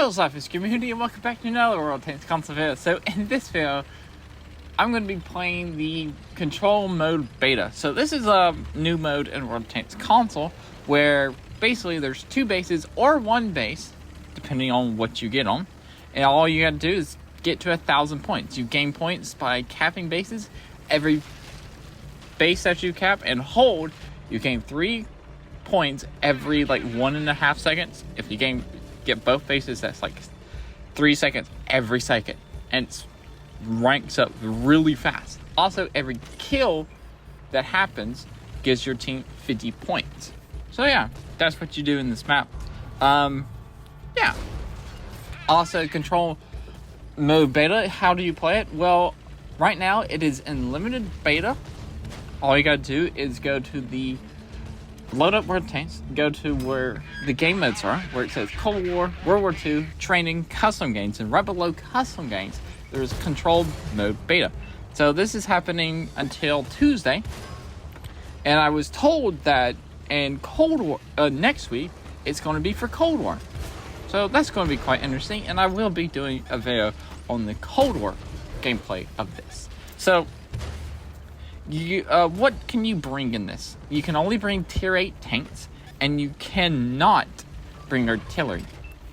Hello SLAPAFISH community and welcome back to another World Tanks console video. So in this video, I'm going to be playing the control mode beta. So this is a new mode in World Tanks console where basically there's two bases or one base, depending on what you get on. And all you got to do is get to 1,000 points. You gain points by capping bases. Every base that you cap and hold, you gain 3 points every like 1.5 seconds. If you get both bases, that's like 3 seconds every second, and it ranks up really fast. Also, every kill that happens gives your team 50 points. So yeah, that's what you do in this map. Yeah. Also, control mode beta, how do you play it? Well, right now it is in limited beta. All you gotta do is go to the load up World Tanks, go to where the game modes are, where it says Cold War, World War II, Training, Custom Games, and right below Custom Games, there's Control Mode Beta. So this is happening until Tuesday, and I was told that in Cold War, next week, it's going to be for Cold War. So that's going to be quite interesting, and I will be doing a video on the Cold War gameplay of this. So, what can you bring in this? You can only bring tier 8 tanks, and you cannot bring artillery.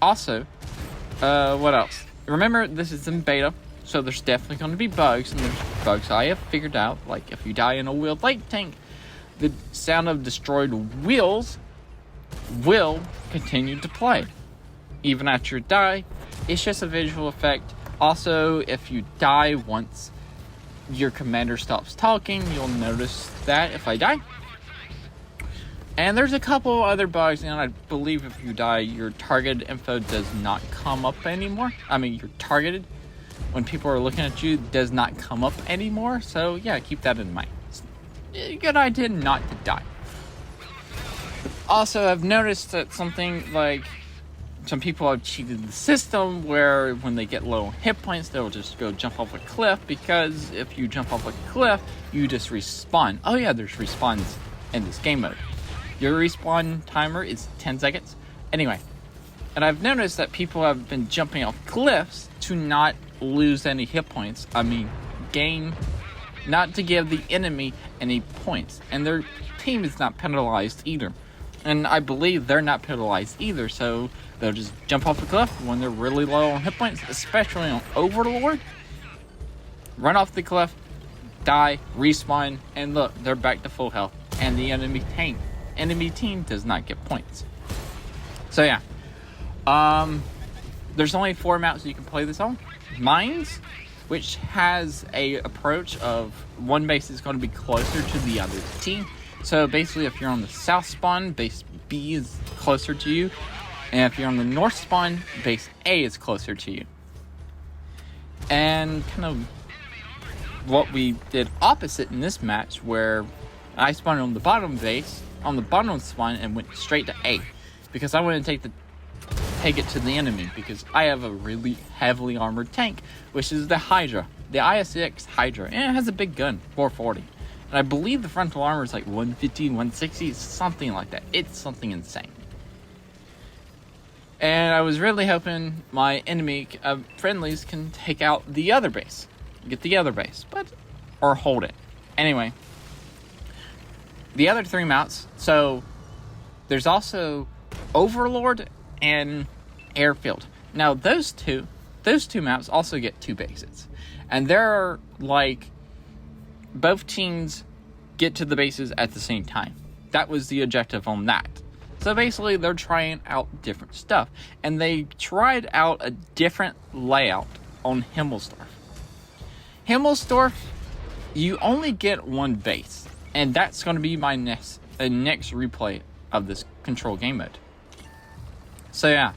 Also, what else? Remember, this is in beta, so there's definitely going to be bugs, and there's bugs I have figured out. Like, if you die in a wheeled light tank, the sound of destroyed wheels will continue to play. Even after you die, it's just a visual effect. Also, if you die once, your commander stops talking. You'll notice that if I die. And there's a couple other bugs, and I believe if you die, your target info does not come up anymore. I mean, you're targeted when people are looking at you does not come up anymore. So yeah, keep that in mind. It's a good idea not to die. Also, I've noticed that something like some people have cheated the system where when they get low hit points, they'll just go jump off a cliff, because if you jump off a cliff, you just respawn. Oh yeah, there's respawns in this game mode. Your respawn timer is 10 seconds. Anyway, and I've noticed that people have been jumping off cliffs to not lose any hit points. I mean, not to give the enemy any points. And their team is not penalized either. And I believe they're not penalized either, so they'll just jump off the cliff when they're really low on hit points, especially on Overlord. Run off the cliff, die, respawn, and look, they're back to full health. And the enemy team does not get points. So yeah, there's only 4 maps you can play this on. Mines, which has a approach of one base is going to be closer to the other team. So basically, if you're on the south spawn, base B is closer to you. And if you're on the north spawn, base A is closer to you. And kind of what we did opposite in this match, where I spawned on the bottom base, on the bottom spawn, and went straight to A. Because I want to take it to the enemy, because I have a really heavily armored tank, which is the Hydra. The ISX Hydra. And it has a big gun, 440. And I believe the frontal armor is like 150, 160, something like that. It's something insane. And I was really hoping my enemy friendlies can take out the other base. Get the other base, or hold it. Anyway, the other 3 maps. So there's also Overlord and Airfield. Now those two maps also get 2 bases. And they're like, both teams get to the bases at the same time. That was the objective on that. So basically, they're trying out different stuff. And they tried out a different layout on Himmelsdorf. Himmelsdorf, you only get 1 base. And that's going to be my next replay of this control game mode. So yeah,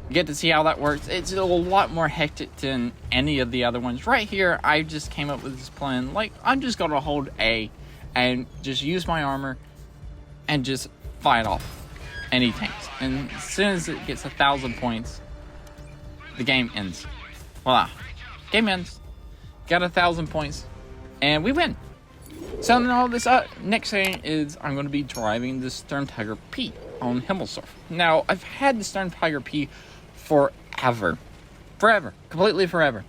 you get to see how that works. It's a lot more hectic than any of the other ones. Right here, I just came up with this plan. Like, I'm just going to hold A and just use my armor and just fight off any tanks. And as soon as it gets 1,000 points, the game ends. Voila. Game ends. Got 1,000 points. And we win. So now this next thing is I'm going to be driving the Stern Tiger P on Himmelsdorf. Now, I've had the Stern Tiger P forever. Forever. Completely forever.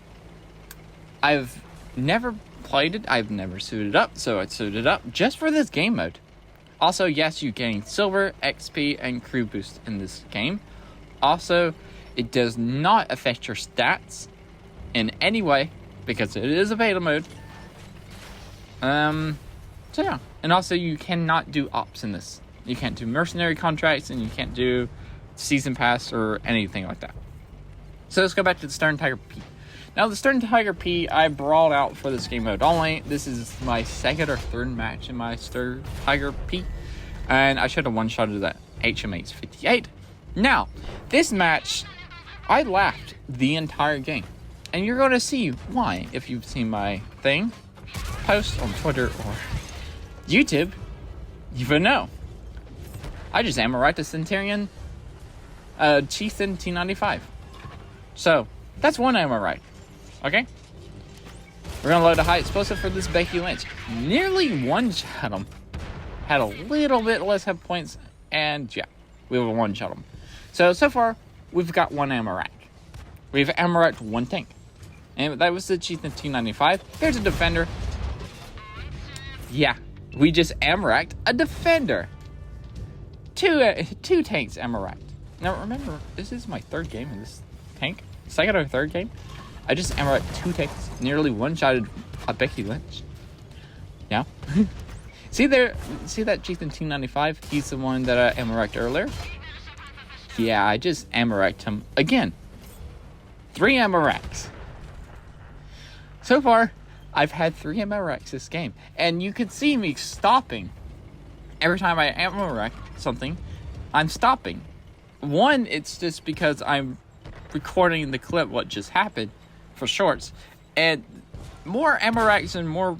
I've never played it. I've never suited up, so I suited up just for this game mode. Also, yes, you gain silver, XP, and crew boost in this game. Also, it does not affect your stats in any way because it is a beta mode. So yeah, and also you cannot do ops in this. You can't do mercenary contracts, and you can't do season pass or anything like that. So let's go back to the Stern Tiger P. Now the Stern Tiger P I brought out for this game mode only. This is my second or third match in my Stern Tiger P, and I should have one-shotted that HMH 58. Now, this match, I laughed the entire game, and you're going to see why if you've seen my thing, post on Twitter or YouTube. You would know. I just ammo-right the Centurion Chieftain T95. So, that's one ammo-right. Okay? We're going to load a high explosive for this Becky Lynch. Nearly one-shot him. Had a little bit less hit points, and yeah, we will one-shot him. So far, we've got one ammo-rack. We've ammo-racked one tank. And that was the Chieftain T95. There's a defender. Yeah, we just ammo-racked a defender. Two tanks ammo-racked. Now remember, this is my third game in this tank. Second or third game. I just ammo-racked two tanks. Nearly one-shotted a Becky Lynch. Yeah. See that Chieftain T95? He's the one that I ammo-racked earlier. Yeah, I just ammo-racked him again. 3 ammo racks. So far, I've had 3 ammo racks this game. And you can see me stopping. Every time I ammo rack something, I'm stopping. One, it's just because I'm recording the clip what just happened for shorts. And more ammo racks and more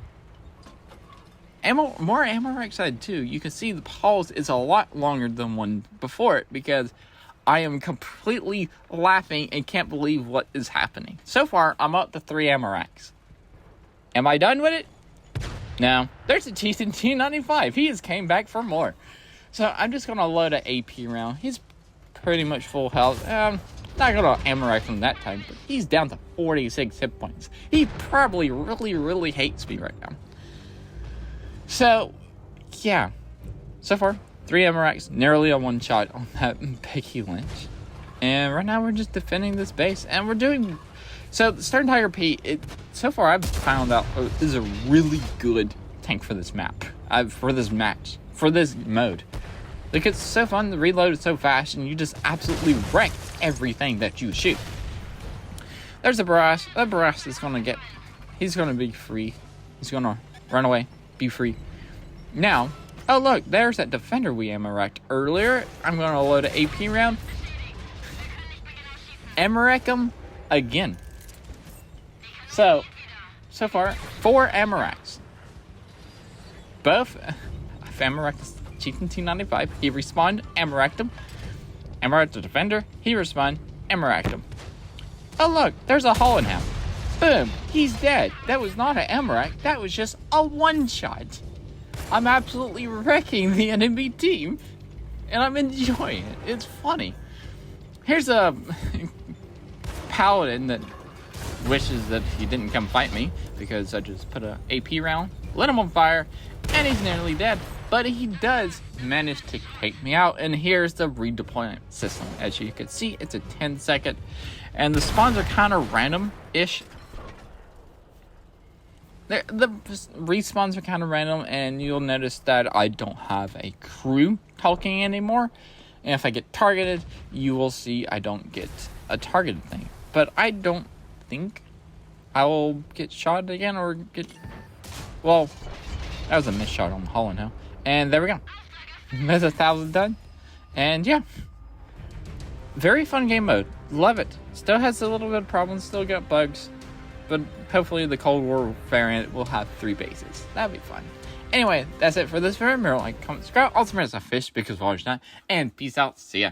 ammo racks I had too. You can see the pause is a lot longer than one before it because I am completely laughing and can't believe what is happening. So far, I'm up to 3 ammo racks. Am I done with it? No. There's a Chieftain T95. He just came back for more. So I'm just going to load an AP round. He's pretty much full health. Not going to ammo rack him that time, but he's down to 46 hit points. He probably really hates me right now. So, yeah. So far, 3 ammo racks, nearly a one-shot on that Becky Lynch. And right now we're just defending this base, and we're doing... So, the Stern Tiger P, so far I've found out this is a really good tank for this map. For this match. For this mode. Like, it's so fun, the reload is so fast, and you just absolutely wreck everything that you shoot. There's a Barras. That Barras is going to get... He's going to be free. He's going to run away, be free. Now... Oh, look, there's that defender we ammo-racked earlier. I'm going to load an AP round. Ammo-rack him again. So far, 4 ammo-racks. Both, I've ammo-racked the Chieftain T95. He respawned, ammo-racked him. Ammo-racked the defender. He respawned, ammo-racked him. Oh, look, there's a Holland Hound. Boom, he's dead. That was not an ammo-rack. That was just a one-shot. I'm absolutely wrecking the enemy team, and I'm enjoying it. It's funny. Here's a paladin that wishes that he didn't come fight me because I just put a AP round, lit him on fire, and he's nearly dead. But he does manage to take me out, and here's the redeployment system. As you can see, it's a 10-second, and the spawns are kind of random-ish. The respawns are kind of random, and you'll notice that I don't have a crew talking anymore. And if I get targeted, you will see I don't get a targeted thing. But I don't think I will get shot again or get... Well, that was a missed shot on Holland Hill. And there we go. There's 1,000 done. And yeah. Very fun game mode. Love it. Still has a little bit of problems, still got bugs. But hopefully the Cold War variant will have 3 bases. That'd be fun. Anyway, that's it for this video. Remember, like, comment, subscribe. Also, remember, it's a fish because watch that. And peace out. See ya.